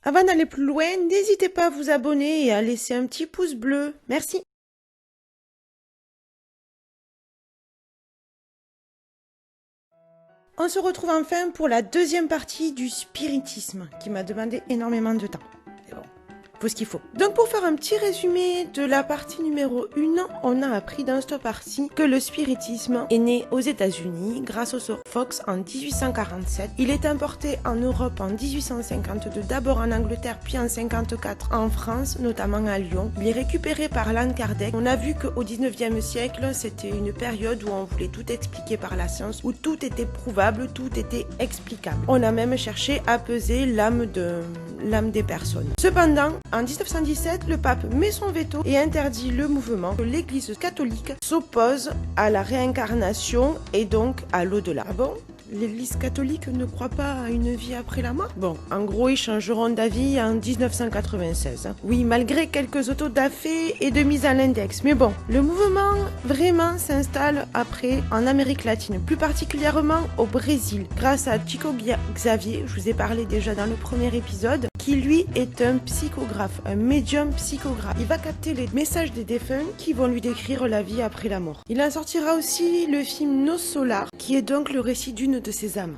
Avant d'aller plus loin, n'hésitez pas à vous abonner et à laisser un petit pouce bleu. Merci. On se retrouve enfin pour la deuxième partie du spiritisme qui m'a demandé énormément de temps. Mais bon, faut ce qu'il faut. Donc pour faire un petit résumé de la partie numéro 1, on a appris dans cette partie que le spiritisme est né aux États-Unis grâce au Sir Fox en 1847. Il est importé en Europe en 1852, d'abord en Angleterre puis en 54 en France, notamment à Lyon. Il est récupéré par Allan Kardec. On a vu qu'au 19e siècle, c'était une période où on voulait tout expliquer par la science, où tout était prouvable, tout était explicable. On a même cherché à peser l'âme des personnes. Cependant, en 1917, le pape met son veto et interdit le mouvement. L'Église catholique s'oppose à la réincarnation et donc à l'au-delà. Ah bon ? L'Église catholique ne croit pas à une vie après la mort? Bon, en gros, ils changeront d'avis en 1996. Oui, malgré quelques autodafés et de mise à l'index. Mais bon, le mouvement vraiment s'installe après en Amérique latine, plus particulièrement au Brésil, grâce à Chico Xavier, je vous ai parlé déjà dans le premier épisode, qui lui est un psychographe, un médium psychographe. Il va capter les messages des défunts qui vont lui décrire la vie après la mort. Il en sortira aussi le film Nos Solar, qui est donc le récit d'une de ses âmes.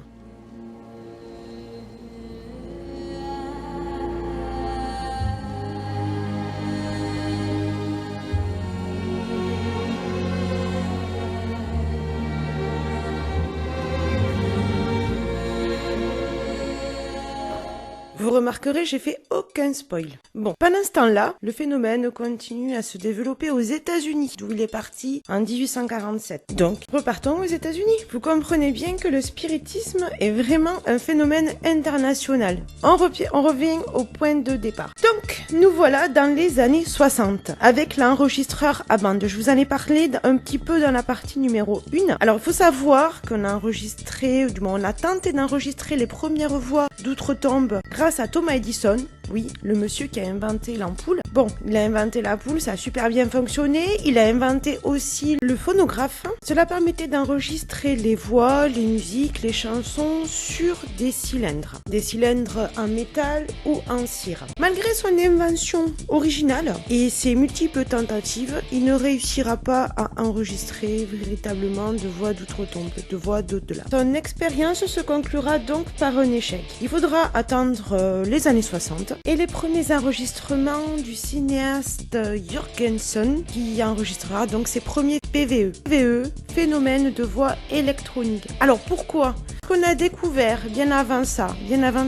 Vous remarquerez, j'ai fait aucun spoil. Bon, pendant ce temps-là, le phénomène continue à se développer aux États-Unis, d'où il est parti en 1847. Donc, repartons aux États-Unis. Vous comprenez bien que le spiritisme est vraiment un phénomène international. On revient au point de départ. Donc, nous voilà dans les années 60, avec l'enregistreur à bande. Je vous en ai parlé un petit peu dans la partie numéro 1. Alors, il faut savoir qu'on a enregistré, du moins on a tenté d'enregistrer les premières voix d'outre-tombe grâce à Thomas Edison, oui, le monsieur qui a inventé l'ampoule. Bon, il a inventé l'ampoule, ça a super bien fonctionné. Il a inventé aussi le phonographe. Cela permettait d'enregistrer les voix, les musiques, les chansons sur des cylindres. Des cylindres en métal ou en cire. Malgré son invention originale et ses multiples tentatives, il ne réussira pas à enregistrer véritablement de voix d'outre-tombe, de voix d'au-delà. Son expérience se conclura donc par un échec. Il faudra attendre les années 60 et les premiers enregistrements du cinéaste Jürgensen qui enregistrera donc ses premiers PVE. PVE, phénomène de voix électronique. Alors pourquoi ? Qu'on a découvert bien avant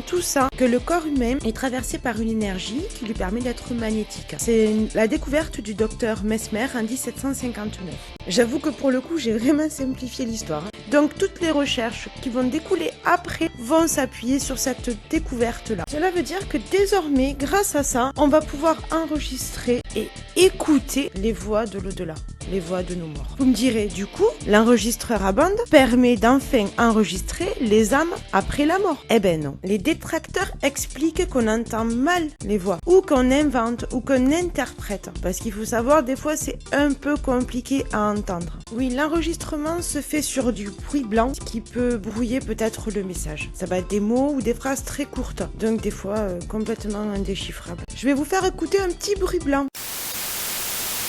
tout ça, que le corps humain est traversé par une énergie qui lui permet d'être magnétique. C'est la découverte du docteur Mesmer en 1759. J'avoue que pour le coup, j'ai vraiment simplifié l'histoire. Donc toutes les recherches qui vont découler après vont s'appuyer sur cette découverte-là. Cela veut dire que désormais, grâce à ça, on va pouvoir enregistrer et écouter les voix de l'au-delà, les voix de nos morts. Vous me direz, du coup, l'enregistreur à bande permet d'enfin enregistrer les âmes après la mort. Eh ben non. Les détracteurs expliquent qu'on entend mal les voix, ou qu'on invente, ou qu'on interprète. Parce qu'il faut savoir, des fois, c'est un peu compliqué à entendre. Oui, l'enregistrement se fait sur du bruit blanc, qui peut brouiller peut-être le message. Ça va être des mots ou des phrases très courtes, donc des fois complètement indéchiffrables. Je vais vous faire écouter un petit bruit blanc.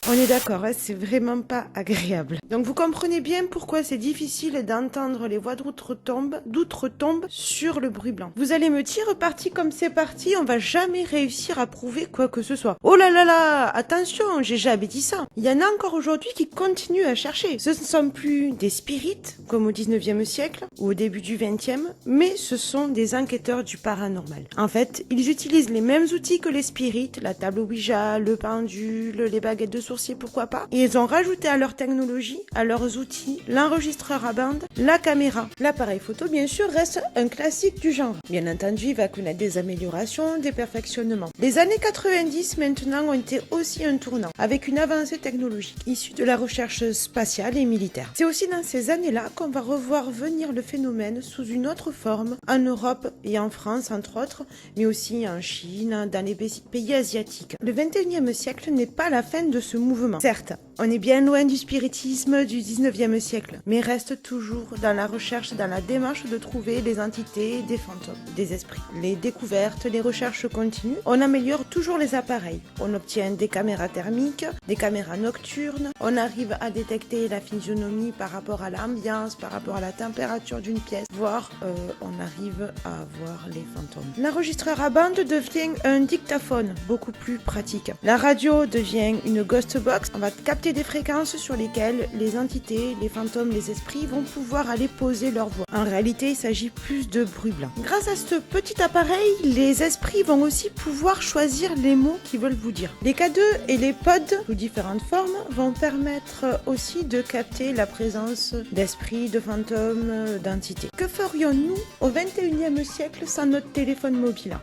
On est d'accord, hein, c'est vraiment pas agréable. Donc vous comprenez bien pourquoi c'est difficile d'entendre les voix d'outre-tombe sur le bruit blanc. Vous allez me dire, parti comme c'est parti, on va jamais réussir à prouver quoi que ce soit. Oh là là là, attention, j'ai jamais dit ça. Il y en a encore aujourd'hui qui continuent à chercher. Ce ne sont plus des spirites, comme au 19e siècle, ou au début du 20e, mais ce sont des enquêteurs du paranormal. En fait, ils utilisent les mêmes outils que les spirites, la table Ouija, le pendule, les baguettes de sourcier, pourquoi pas. Et ils ont rajouté à leur technologie, à leurs outils, l'enregistreur à bande, la caméra. L'appareil photo, bien sûr, reste un classique du genre. Bien entendu, il va connaître des améliorations, des perfectionnements. Les années 90, maintenant, ont été aussi un tournant, avec une avancée technologique, issue de la recherche spatiale et militaire. C'est aussi dans ces années-là qu'on va revoir venir le phénomène sous une autre forme, en Europe et en France, entre autres, mais aussi en Chine, dans les pays asiatiques. Le 21e siècle n'est pas la fin de ce mouvement. Certes, On est bien loin du spiritisme du 19e siècle, mais reste toujours dans la recherche, dans la démarche de trouver les entités des fantômes, des esprits. Les découvertes, les recherches continuent, on améliore toujours les appareils. On obtient des caméras thermiques, des caméras nocturnes, on arrive à détecter la physionomie par rapport à l'ambiance, par rapport à la température d'une pièce, voire on arrive à voir les fantômes. L'enregistreur à bande devient un dictaphone, beaucoup plus pratique. La radio devient une ghost box, on va capter des fréquences sur lesquelles les entités, les fantômes, les esprits vont pouvoir aller poser leur voix. En réalité, il s'agit plus de bruit blanc. Grâce à ce petit appareil, les esprits vont aussi pouvoir choisir les mots qu'ils veulent vous dire. Les K2 et les pods, sous différentes formes, vont permettre aussi de capter la présence d'esprits, de fantômes, d'entités. Que ferions-nous au 21e siècle sans notre téléphone mobile?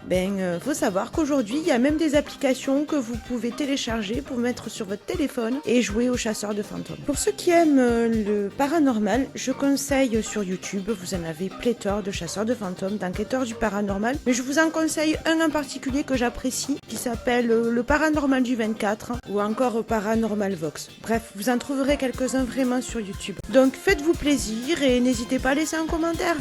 Faut savoir qu'aujourd'hui, il y a même des applications que vous pouvez télécharger pour mettre sur votre téléphone et jouer aux chasseurs de fantômes. Pour ceux qui aiment le paranormal, je conseille sur YouTube, vous en avez pléthore de chasseurs de fantômes, d'enquêteurs du paranormal, mais je vous en conseille un en particulier que j'apprécie, qui s'appelle le Paranormal du 24 ou encore Paranormal Vox. Bref, vous en trouverez quelques-uns vraiment sur YouTube. Donc faites-vous plaisir et n'hésitez pas à laisser un commentaire.